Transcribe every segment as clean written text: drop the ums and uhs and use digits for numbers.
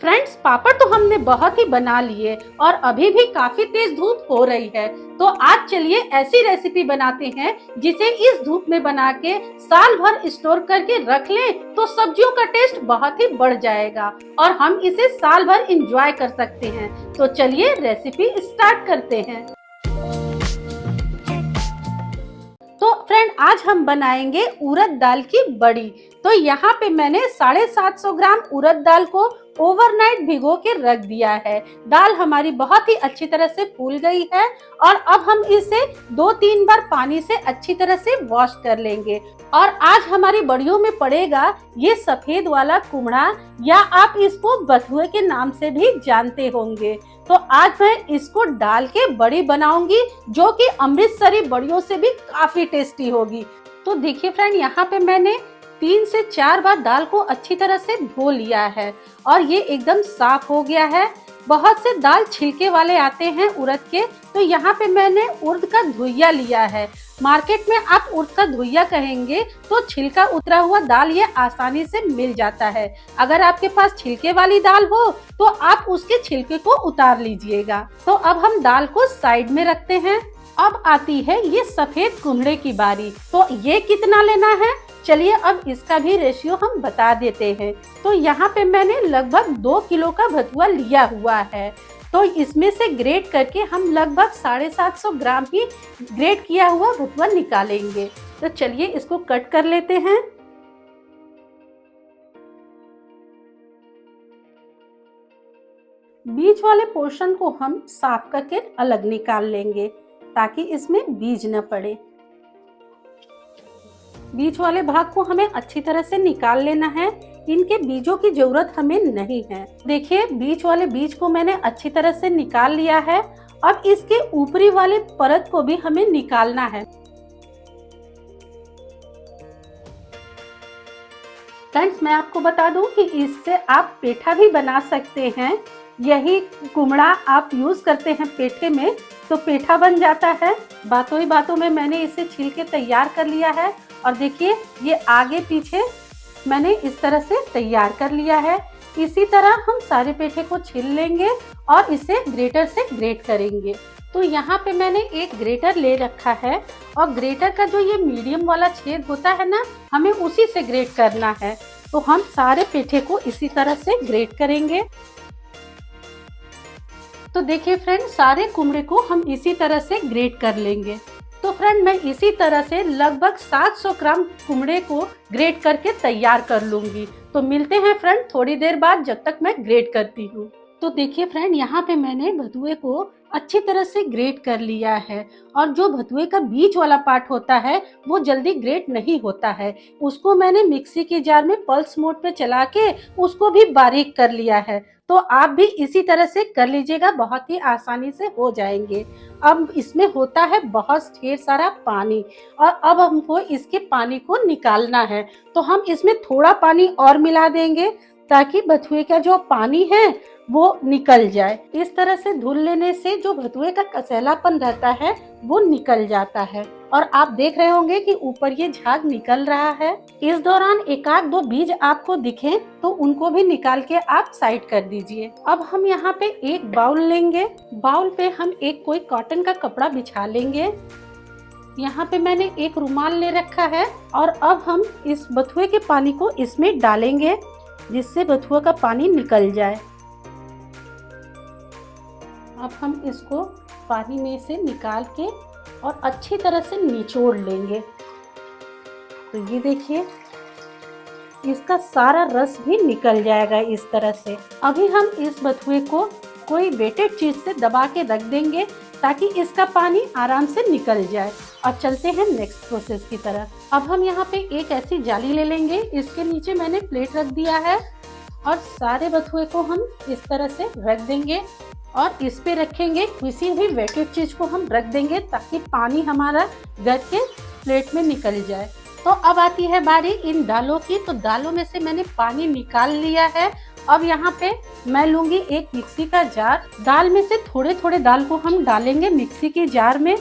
Friends, पापड़ तो हमने बहुत ही बना लिए और अभी भी काफी तेज धूप हो रही है। तो आज चलिए ऐसी रेसिपी बनाते हैं जिसे इस धूप में बना के साल भर स्टोर करके रख लें तो सब्जियों का टेस्ट बहुत ही बढ़ जाएगा और हम इसे साल भर एंजॉय कर सकते हैं। तो चलिए रेसिपी स्टार्ट करते हैं। तो फ्रेंड, आज हम बनाएंगे उड़द दाल की बड़ी। तो यहाँ पे मैंने 750 ग्राम उड़द दाल को ओवरनाइट भिगो के रख दिया है। दाल हमारी बहुत ही अच्छी तरह से फूल गई है और अब हम इसे 2-3 बार पानी से अच्छी तरह से वॉश कर लेंगे। और आज हमारी बड़ियों में पड़ेगा ये सफेद वाला कुमड़ा, या आप इसको बथुए के नाम से भी जानते होंगे। तो आज मैं इसको डाल के बड़ी बनाऊंगी जो कि अमृतसरी बड़ियों से भी काफी टेस्टी होगी। तो देखिए फ्रेंड, यहाँ पे मैंने 3 से 4 बार दाल को अच्छी तरह से धो लिया है और ये एकदम साफ हो गया है। बहुत से दाल छिलके वाले आते हैं उड़द के, तो यहाँ पे मैंने उड़द का धुइया लिया है। मार्केट में आप उड़द का धुइया कहेंगे तो छिलका उतरा हुआ दाल ये आसानी से मिल जाता है। अगर आपके पास छिलके वाली दाल हो तो आप उसके छिलके को उतार लीजिएगा। तो अब हम दाल को साइड में रखते हैं। अब आती है ये सफेद कुमड़े की बारी। तो ये कितना लेना है, चलिए अब इसका भी रेशियो हम बता देते हैं। तो यहाँ पे मैंने लगभग 2 किलो का भतुआ लिया हुआ है। तो इसमें से ग्रेट करके हम लगभग 750 ग्राम ही ग्रेट किया हुआ भतुआ निकालेंगे। तो चलिए इसको कट कर लेते हैं। बीज वाले पोर्शन को हम साफ करके अलग निकाल लेंगे ताकि इसमें बीज न पड़े। बीज वाले भाग को हमें अच्छी तरह से निकाल लेना है। इनके बीजों की जरूरत हमें नहीं है। देखिए, बीज वाले बीज को मैंने अच्छी तरह से निकाल लिया है। अब इसके ऊपरी वाले परत को भी हमें निकालना है। फ्रेंड्स, मैं आपको बता दूं कि इससे आप पेठा भी बना सकते हैं। यही कुमड़ा आप यूज करते हैं पेठे में तो पेठा बन जाता है। बातों ही बातों में मैंने इसे छील के तैयार कर लिया है और देखिए ये आगे पीछे मैंने इस तरह से तैयार कर लिया है। इसी तरह हम सारे पेठे को छील लेंगे और इसे ग्रेटर से ग्रेट करेंगे। तो यहाँ पे मैंने एक ग्रेटर ले रखा है और ग्रेटर का जो ये मीडियम वाला छेद होता है ना, हमें उसी से ग्रेट करना है। तो हम सारे पेठे को इसी तरह से ग्रेट करेंगे। तो देखिए फ्रेंड, सारे कुमड़े को हम इसी तरह से ग्रेट कर लेंगे। तो फ्रेंड, मैं इसी तरह से लगभग 700 ग्राम कुमड़े को ग्रेट करके तैयार कर लूंगी। तो मिलते हैं फ्रेंड थोड़ी देर बाद, जब तक मैं ग्रेट करती हूँ। तो देखिए फ्रेंड, यहाँ पे मैंने भतुए को अच्छी तरह से ग्रेट कर लिया है और जो भतुए का बीच वाला पार्ट होता है वो जल्दी ग्रेट नहीं होता है। उसको मैंने मिक्सी के जार में पल्स मोड पे चला के उसको भी बारीक कर लिया है। तो आप भी इसी तरह से कर लीजिएगा, बहुत ही आसानी से हो जाएंगे। अब इसमें होता है बहुत ढेर सारा पानी और अब हमको इसके पानी को निकालना है। तो हम इसमें थोड़ा पानी और मिला देंगे ताकि भतुए का जो पानी है वो निकल जाए। इस तरह से धुल लेने से जो भतुए का कसैलापन रहता है वो निकल जाता है। और आप देख रहे होंगे कि ऊपर ये झाग निकल रहा है। इस दौरान एक आध 2 बीज आपको दिखे तो उनको भी निकाल के आप साइड कर दीजिए। अब हम यहाँ पे एक बाउल लेंगे। बाउल पे हम एक कोई कॉटन का कपड़ा बिछा लेंगे। यहाँ पे मैंने एक रुमाल ले रखा है और अब हम इस भतुए के पानी को इसमें डालेंगे जिससे भतुआ का पानी निकल जाए। अब हम इसको पानी में से निकाल के और अच्छी तरह से निचोड़ लेंगे। तो ये देखिए, इसका सारा रस भी निकल जाएगा इस तरह से। अभी हम इस भतुए को कोई वेटेड चीज से दबा के रख देंगे ताकि इसका पानी आराम से निकल जाए। और चलते हैं नेक्स्ट प्रोसेस की तरफ। अब हम यहाँ पे एक ऐसी जाली ले लेंगे। इसके नीचे मैंने प्लेट रख दिया है और सारे भतुए को हम इस तरह से रख देंगे और इस पे रखेंगे किसी भी वेटेड चीज को हम रख देंगे ताकि पानी हमारा गर के प्लेट में निकल जाए। तो अब आती है बारी इन दालों की। तो दालों में से मैंने पानी निकाल लिया है। अब यहाँ पे मैं लूंगी एक मिक्सी का जार। दाल में से थोड़े थोड़े दाल को हम डालेंगे मिक्सी के जार में।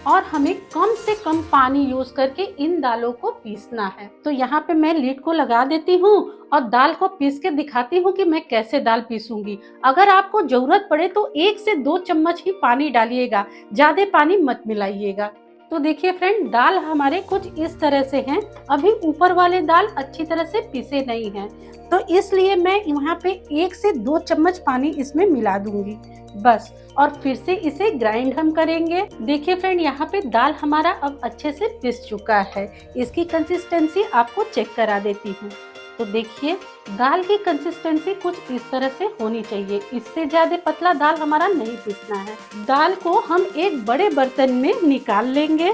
और हमें कम से कम पानी यूज करके इन दालों को पीसना है। तो यहाँ पे मैं लीड को लगा देती हूँ और दाल को पीस के दिखाती हूँ कि मैं कैसे दाल पीसूंगी। अगर आपको जरूरत पड़े तो 1 से 2 चम्मच ही पानी डालिएगा, ज्यादा पानी मत मिलाइएगा। तो देखिए फ्रेंड, दाल हमारे कुछ इस तरह से हैं। अभी ऊपर वाले दाल अच्छी तरह से पीसे नहीं हैं, तो इसलिए मैं यहाँ पे 1 से 2 चम्मच पानी इसमें मिला दूंगी बस। और फिर से इसे ग्राइंड हम करेंगे। देखिए फ्रेंड, यहाँ पे दाल हमारा अब अच्छे से पिस चुका है। इसकी कंसिस्टेंसी आपको चेक करा देती हूँ। तो देखिए, दाल की कंसिस्टेंसी कुछ इस तरह से होनी चाहिए, इससे ज्यादा पतला दाल हमारा नहीं पीसना है। दाल को हम एक बड़े बर्तन में निकाल लेंगे।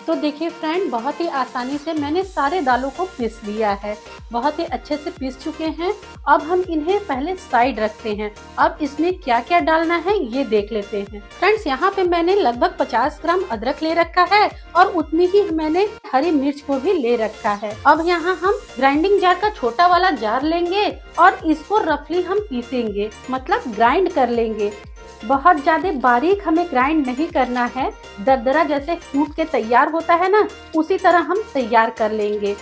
तो देखिए फ्रेंड, बहुत ही आसानी से मैंने सारे दालों को पीस लिया है, बहुत ही अच्छे से पीस चुके हैं। अब हम इन्हें पहले साइड रखते हैं। अब इसमें क्या क्या डालना है ये देख लेते हैं। फ्रेंड्स, यहाँ पे मैंने लगभग 50 ग्राम अदरक ले रखा है और उतनी ही मैंने हरी मिर्च को भी ले रखा है। अब यहाँ हम ग्राइंडिंग जार का छोटा वाला जार लेंगे और इसको रफली हम पीसेंगे, मतलब ग्राइंड कर लेंगे। बहुत ज्यादा बारीक हमें ग्राइंड नहीं करना है, दरदरा जैसे कूट के तैयार होता है ना, उसी तरह हम तैयार कर लेंगे।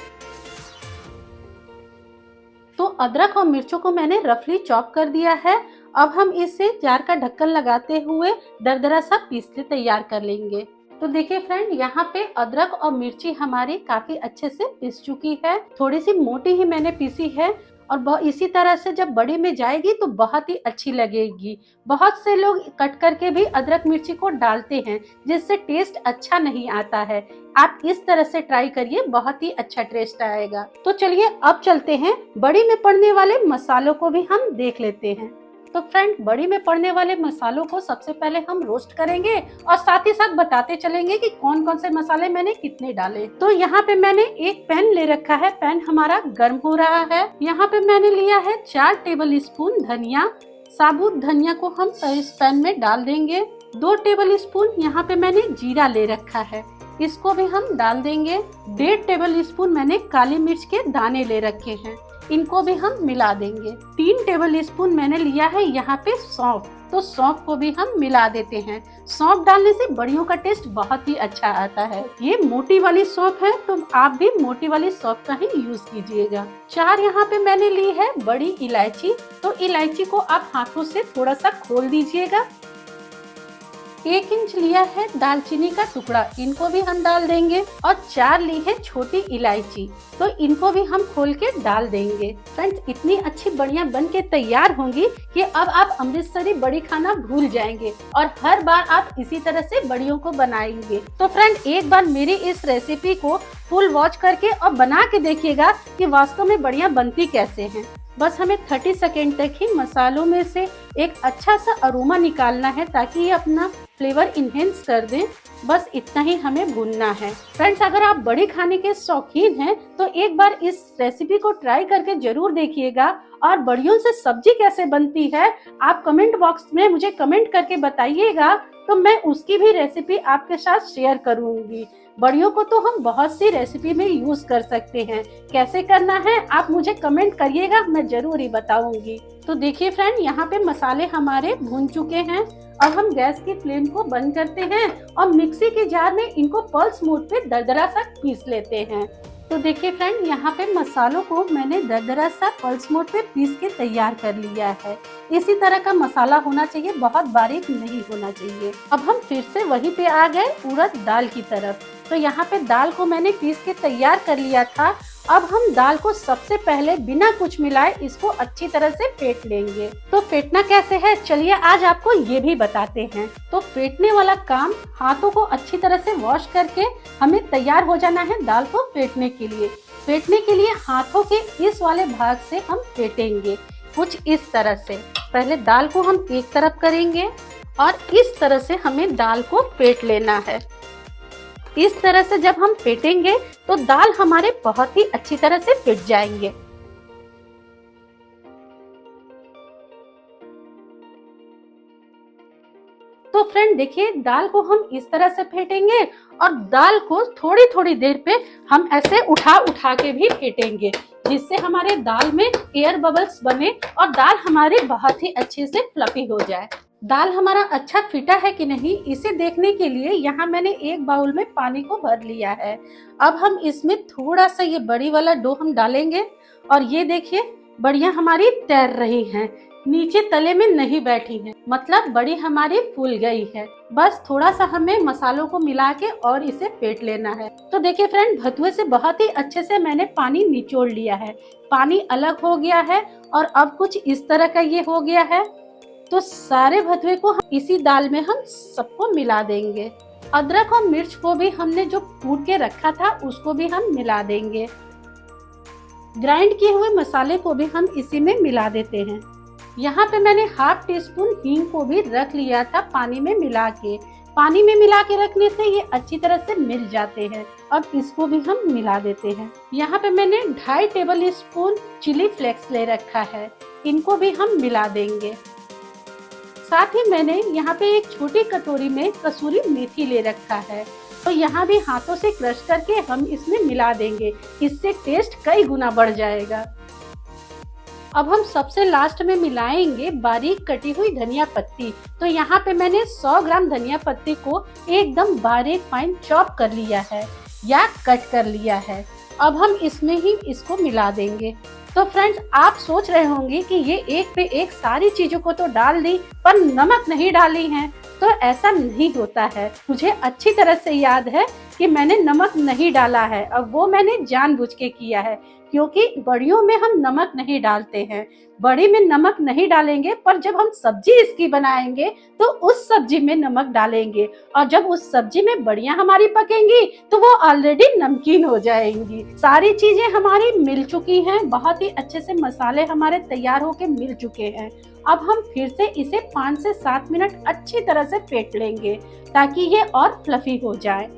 तो अदरक और मिर्चों को मैंने रफली चॉप कर दिया है। अब हम इसे जार का ढक्कन लगाते हुए दरदरा सा पीस के तैयार कर लेंगे। तो देखिए फ्रेंड, यहाँ पे अदरक और मिर्ची हमारी काफी अच्छे से पीस चुकी है। थोड़ी सी मोटी ही मैंने पीसी है और इसी तरह से जब बड़ी में जाएगी तो बहुत ही अच्छी लगेगी। बहुत से लोग कट करके भी अदरक मिर्ची को डालते हैं, जिससे टेस्ट अच्छा नहीं आता है। आप इस तरह से ट्राई करिए, बहुत ही अच्छा टेस्ट आएगा। तो चलिए अब चलते हैं, बड़ी में पड़ने वाले मसालों को भी हम देख लेते हैं। तो फ्रेंड, बड़ी में पड़ने वाले मसालों को सबसे पहले हम रोस्ट करेंगे और साथ ही साथ बताते चलेंगे कि कौन कौन से मसाले मैंने कितने डाले। तो यहाँ पे मैंने एक पैन ले रखा है, पैन हमारा गर्म हो रहा है। यहाँ पे मैंने लिया है 4 टेबल स्पून धनिया। साबुत धनिया को हम इस पैन में डाल देंगे। 2 टेबल स्पून यहाँ पे मैंने जीरा ले रखा है, इसको भी हम डाल देंगे। 1.5 टेबल स्पून मैंने काली मिर्च के दाने ले रखे हैं, इनको भी हम मिला देंगे। 3 टेबल स्पून मैंने लिया है यहाँ पे सौंफ, तो सौंफ को भी हम मिला देते हैं। सौंफ डालने से बड़ियों का टेस्ट बहुत ही अच्छा आता है। ये मोटी वाली सौंफ है, तो आप भी मोटी वाली सौंफ का ही यूज कीजिएगा। 4 यहाँ पे मैंने ली है बड़ी इलायची, तो इलायची को आप हाथों से थोड़ा सा खोल दीजिएगा। 1 इंच लिया है दालचीनी का टुकड़ा, इनको भी हम डाल देंगे। और 4 ली है छोटी इलायची, तो इनको भी हम खोल के डाल देंगे। फ्रेंड्स, इतनी अच्छी बड़ियां बन के तैयार होंगी कि अब आप अमृतसरी बड़ी खाना भूल जाएंगे और हर बार आप इसी तरह से बड़ियों को बनाएंगे। तो फ्रेंड, एक बार मेरी इस रेसिपी को फुल वॉच करके और बना के देखिएगा कि वास्तव में बड़ियां बनती कैसे हैं। बस हमें 30 सेकेंड तक ही मसालों में से एक अच्छा सा अरोमा निकालना है, ताकि ये अपना फ्लेवर इन्हेंस कर दें। बस इतना ही हमें भूनना है। फ्रेंड्स, अगर आप बड़ी खाने के शौकीन हैं तो एक बार इस रेसिपी को ट्राई करके जरूर देखिएगा। और बड़ियों से सब्जी कैसे बनती है आप कमेंट बॉक्स में मुझे कमेंट करके बताइएगा, तो मैं उसकी भी रेसिपी आपके साथ शेयर करूंगी। बड़ियों को तो हम बहुत सी रेसिपी में यूज कर सकते हैं, कैसे करना है आप मुझे कमेंट करिएगा, मैं जरूर ही बताऊंगी। तो देखिए फ्रेंड, यहाँ पे मसाले हमारे भून चुके हैं। अब हम गैस की फ्लेम को बंद करते हैं और मिक्सी के जार में इनको पल्स मोड पे दरदरा सा पीस लेते हैं। तो देखिए फ्रेंड, यहाँ पे मसालों को मैंने दरदरा सा पल्स मोड पे पीस के तैयार कर लिया है। इसी तरह का मसाला होना चाहिए, बहुत बारीक नहीं होना चाहिए। अब हम फिर से वहीं पे आ गए उड़द दाल की तरफ। तो यहाँ पे दाल को मैंने पीस के तैयार कर लिया था। अब हम दाल को सबसे पहले बिना कुछ मिलाए इसको अच्छी तरह से फेंट लेंगे। तो फेंटना कैसे है, चलिए आज आपको ये भी बताते हैं। तो फेंटने वाला काम, हाथों को अच्छी तरह से वॉश करके हमें तैयार हो जाना है दाल को फेंटने के लिए। फेंटने के लिए हाथों के इस वाले भाग से हम फेंटेंगे, कुछ इस तरह से। पहले दाल को हम एक तरफ करेंगे और इस तरह से हमें दाल को फेंट लेना है। इस तरह से जब हम फेंटेंगे तो दाल हमारे बहुत ही अच्छी तरह से फेंट जाएंगे। तो फ्रेंड देखिए, दाल को हम इस तरह से फेंटेंगे और दाल को थोड़ी थोड़ी देर पे हम ऐसे उठा उठा के भी फेंटेंगे, जिससे हमारे दाल में एयर बबल्स बने और दाल हमारी बहुत ही अच्छे से फ्लफी हो जाए। दाल हमारा अच्छा फिटा है कि नहीं, इसे देखने के लिए यहाँ मैंने एक बाउल में पानी को भर लिया है। अब हम इसमें थोड़ा सा ये बड़ी वाला डो हम डालेंगे और ये देखिए बड़ियाँ हमारी तैर रही हैं, नीचे तले में नहीं बैठी हैं, मतलब बड़ी हमारी फूल गई है। बस थोड़ा सा हमें मसालों को मिला के और इसे फेंट लेना है। तो देखिए फ्रेंड, भतुए से बहुत ही अच्छे से मैंने पानी निचोड़ लिया है, पानी अलग हो गया है और अब कुछ इस तरह का ये हो गया है। तो सारे भतुए को इसी दाल में हम सबको मिला देंगे। अदरक और मिर्च को भी हमने जो कूट के रखा था उसको भी हम मिला देंगे। ग्राइंड किए हुए मसाले को भी हम इसी में मिला देते हैं। यहाँ पे मैंने हाफ टी स्पून हींग को भी रख लिया था पानी में मिला के। पानी में मिला के रखने से ये अच्छी तरह से मिल जाते हैं। अब इसको भी हम मिला देते हैं। यहाँ पे मैंने 2.5 टेबल स्पून चिली फ्लेक्स ले रखा है, इनको भी हम मिला देंगे। साथ ही मैंने यहाँ पे एक छोटी कटोरी में कसूरी मेथी ले रखा है, तो यहाँ भी हाथों से क्रश करके हम इसमें मिला देंगे, इससे टेस्ट कई गुना बढ़ जाएगा। अब हम सबसे लास्ट में मिलाएंगे बारीक कटी हुई धनिया पत्ती। तो यहाँ पे मैंने 100 ग्राम धनिया पत्ती को एकदम बारीक फाइन चॉप कर लिया है या कट कर लिया है। अब हम इसमें ही इसको मिला देंगे। तो फ्रेंड्स, आप सोच रहे होंगे कि ये एक पे एक सारी चीजों को तो डाल दी पर नमक नहीं डाली है, तो ऐसा नहीं होता है। मुझे अच्छी तरह से याद है कि मैंने नमक नहीं डाला है और वो मैंने जानबूझ के किया है, क्योंकि बड़ियों में हम नमक नहीं डालते हैं। बड़ी में नमक नहीं डालेंगे, पर जब हम सब्जी इसकी बनाएंगे तो उस सब्जी में नमक डालेंगे और जब उस सब्जी में बड़ियां हमारी पकेंगी तो वो ऑलरेडी नमकीन हो जाएंगी। सारी चीजें हमारी मिल चुकी हैं, बहुत ही अच्छे से मसाले हमारे तैयार होके मिल चुके हैं। अब हम फिर से इसे 5 से 7 मिनट अच्छी तरह से फेंट लेंगे ताकि ये और फ्लफी हो जाए।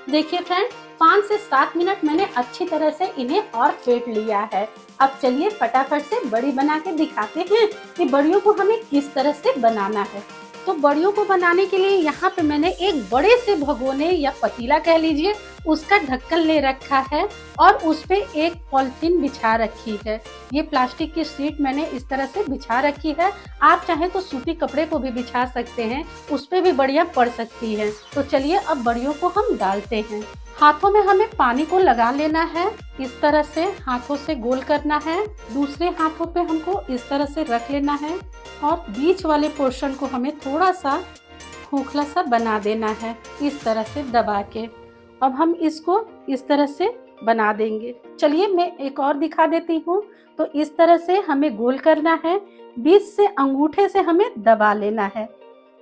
देखिए फ्रेंड, 5 से 7 मिनट मैंने अच्छी तरह से इन्हें और फेंट लिया है। अब चलिए फटाफट से बड़ी बना के दिखाते हैं कि बड़ियों को हमें किस तरह से बनाना है। तो बड़ियों को बनाने के लिए यहाँ पे मैंने एक बड़े से भगोने या पतीला कह लीजिए, उसका ढक्कन ले रखा है और उस पे एक पॉलिथीन बिछा रखी है। ये प्लास्टिक की शीट मैंने इस तरह से बिछा रखी है। आप चाहे तो सूती कपड़े को भी बिछा सकते हैं, उस पे भी बढ़िया पड़ सकती है। तो चलिए अब बड़ियों को हम डालते हैं। हाथों में हमें पानी को लगा लेना है, इस तरह से हाथों से गोल करना है। दूसरे हाथों पे हमको इस तरह से रख लेना है और बीच वाले पोर्शन को हमें थोड़ा सा खोखला सा बना देना है, इस तरह से दबा के। अब हम इसको इस तरह से बना देंगे। चलिए मैं एक और दिखा देती हूँ। तो इस तरह से हमें गोल करना है, बीच से अंगूठे से हमें दबा लेना है।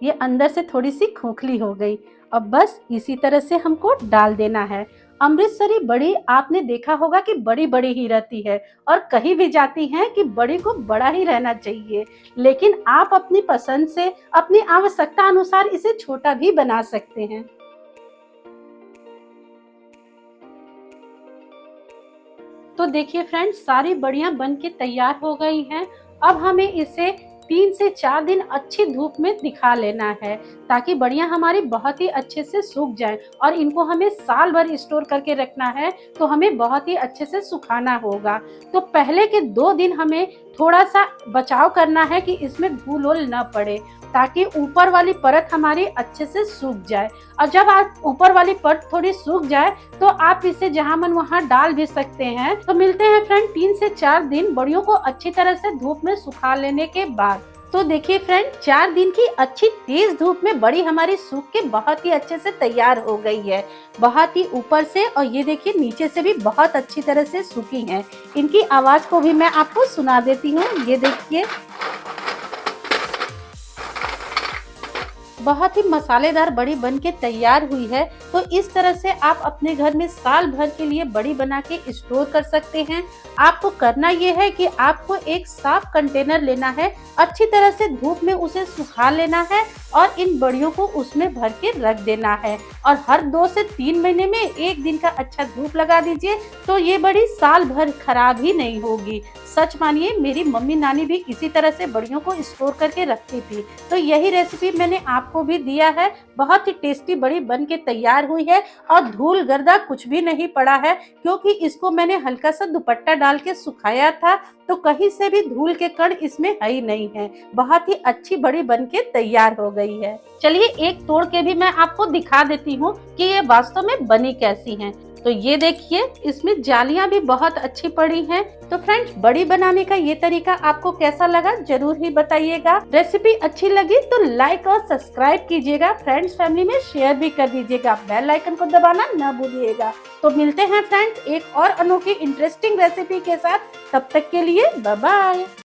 ये अंदर से थोड़ी सी खोखली हो गई। अब बस इसी तरह से हमको डाल देना है। अमृतसरी बड़ी आपने देखा होगा कि बड़ी बड़ी ही रहती है और कहीं भी जाती हैं कि बड़ी को बड़ा ही रहना चाहिए, लेकिन आप अपनी पसंद से अपनी आवश्यकता अनुसार इसे छोटा भी बना सकते हैं। तो देखिए फ्रेंड्स, सारी बड़ियां बन के तैयार हो गई हैं। अब हमें इसे 3 से 4 दिन अच्छी धूप में दिखा लेना है ताकि बड़ियां हमारी बहुत ही अच्छे से सूख जाएं। और इनको हमें साल भर स्टोर करके रखना है, तो हमें बहुत ही अच्छे से सुखाना होगा। तो पहले के 2 दिन हमें थोड़ा सा बचाव करना है कि इसमें धूल वूल न पड़े, ताकि ऊपर वाली परत हमारी अच्छे से सूख जाए। और जब आप ऊपर वाली परत थोड़ी सूख जाए तो आप इसे जहां मन वहां डाल भी सकते हैं। तो मिलते हैं फ्रेंड 3 से 4 दिन बड़ियों को अच्छी तरह से धूप में सुखा लेने के बाद। तो देखिए फ्रेंड, 4 दिन की अच्छी तेज धूप में बड़ी हमारी सूख के बहुत ही अच्छे से तैयार हो गई है, बहुत ही ऊपर से और ये देखिए नीचे से भी बहुत अच्छी तरह से सूखी हैं। इनकी आवाज को भी मैं आपको सुना देती हूँ। ये देखिए बहुत ही मसालेदार बड़ी बन के तैयार हुई है। तो इस तरह से आप अपने घर में साल भर के लिए बड़ी बना के स्टोर कर सकते हैं। आपको करना ये है कि आपको एक साफ कंटेनर लेना है, अच्छी तरह से धूप में उसे सुखा लेना है और इन बड़ियों को उसमें भर के रख देना है। और हर 2 से 3 महीने में 1 दिन का अच्छा धूप लगा दीजिए, तो ये बड़ी साल भर खराब ही नहीं होगी। सच मानिए, मेरी मम्मी नानी भी इसी तरह से बड़ियों को स्टोर करके रखती थी। तो यही रेसिपी मैंने आपको को भी दिया है। बहुत ही टेस्टी बड़ी बन के तैयार हुई है और धूल गर्दा कुछ भी नहीं पड़ा है, क्योंकि इसको मैंने हल्का सा दुपट्टा डाल के सुखाया था, तो कहीं से भी धूल के कण इसमें है ही नहीं है। बहुत ही अच्छी बड़ी बन के तैयार हो गई है। चलिए एक तोड़ के भी मैं आपको दिखा देती हूँ कि ये वास्तव में बनी कैसी हैं। तो ये देखिए, इसमें जालियां भी बहुत अच्छी पड़ी हैं। तो फ्रेंड्स, बड़ी बनाने का ये तरीका आपको कैसा लगा जरूर ही बताइएगा। रेसिपी अच्छी लगी तो लाइक और सब्सक्राइब कीजिएगा, फ्रेंड्स फैमिली में शेयर भी कर दीजिएगा, बेल आइकन को दबाना न भूलिएगा। तो मिलते हैं फ्रेंड्स एक और अनोखी इंटरेस्टिंग रेसिपी के साथ, तब तक के लिए बाय बाय।